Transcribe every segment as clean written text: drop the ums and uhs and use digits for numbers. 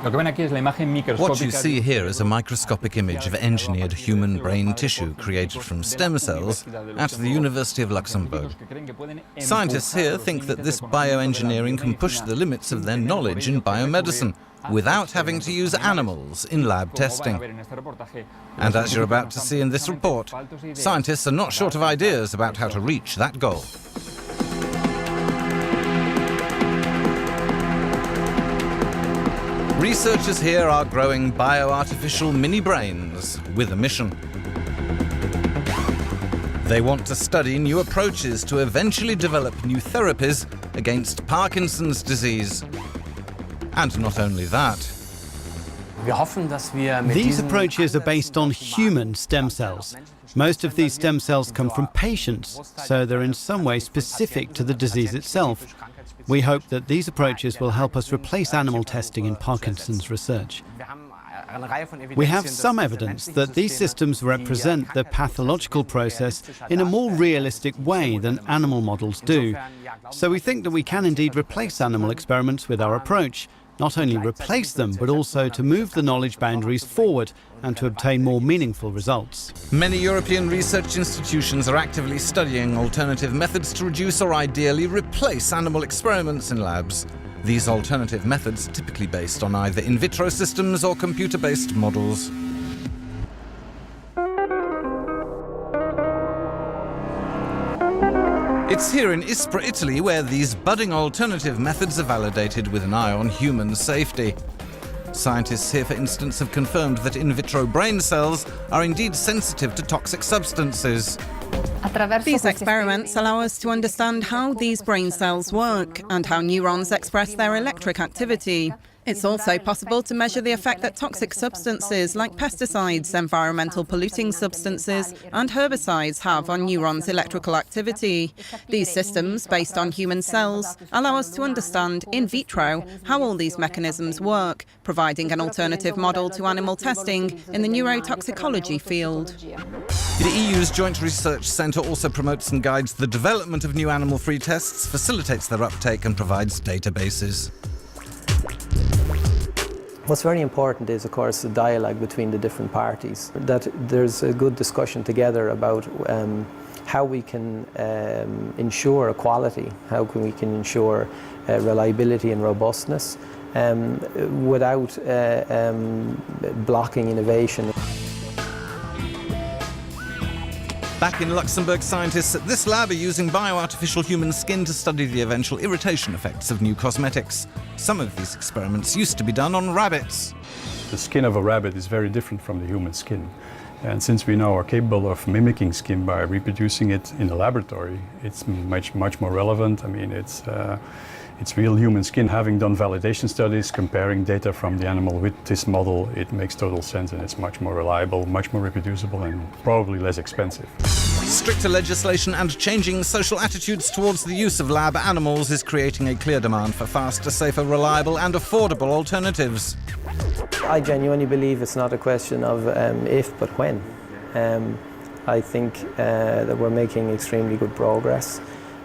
What you see here is a microscopic image of engineered human brain tissue created from stem cells at the University of Luxembourg. Scientists here think that this bioengineering can push the limits of their knowledge in biomedicine without having to use animals in lab testing. And as you're about to see in this report, scientists are not short of ideas about how to reach that goal. Researchers here are growing bioartificial mini-brains with a mission. They want to study new approaches to eventually develop new therapies against Parkinson's disease. And not only that. These approaches are based on human stem cells. Most of these stem cells come from patients, so they're in some way specific to the disease itself. We hope that these approaches will help us replace animal testing in Parkinson's research. We have some evidence that these systems represent the pathological process in a more realistic way than animal models do. So we think that we can indeed replace animal experiments with our approach. Not only replace them, but also to move the knowledge boundaries forward and to obtain more meaningful results. Many European research institutions are actively studying alternative methods to reduce or ideally replace animal experiments in labs. These alternative methods are typically based on either in vitro systems or computer-based models. It's here in Ispra, Italy, where these budding alternative methods are validated with an eye on human safety. Scientists here, for instance, have confirmed that in vitro brain cells are indeed sensitive to toxic substances. These experiments allow us to understand how these brain cells work and how neurons express their electric activity. It's also possible to measure the effect that toxic substances like pesticides, environmental polluting substances and herbicides have on neurons' electrical activity. These systems, based on human cells, allow us to understand in vitro how all these mechanisms work, providing an alternative model to animal testing in the neurotoxicology field. The EU's Joint Research Centre also promotes and guides the development of new animal-free tests, facilitates their uptake and provides databases. What's very important is, of course, the dialogue between the different parties, that there's a good discussion together about how we can ensure quality, how we can ensure reliability and robustness without blocking innovation. Back in Luxembourg, scientists at this lab are using bioartificial human skin to study the eventual irritation effects of new cosmetics. Some of these experiments used to be done on rabbits. The skin of a rabbit is very different from the human skin. And since we now are capable of mimicking skin by reproducing it in the laboratory, it's much more relevant. I mean, it's real human skin. Having done validation studies, comparing data from the animal with this model, it makes total sense, and it's much more reliable, much more reproducible, and probably less expensive. Stricter legislation and changing social attitudes towards the use of lab animals is creating a clear demand for faster, safer, reliable and affordable alternatives. I genuinely believe it's not a question of if, but when. I think that we're making extremely good progress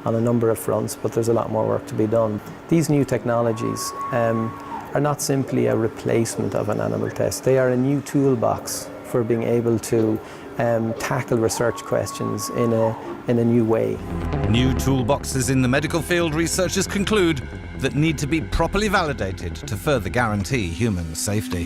on a number of fronts, but there's a lot more work to be done. These new technologies are not simply a replacement of an animal test. They are a new toolbox for being able to tackle research questions in a new way. New toolboxes in the medical field, researchers conclude, that need to be properly validated to further guarantee human safety.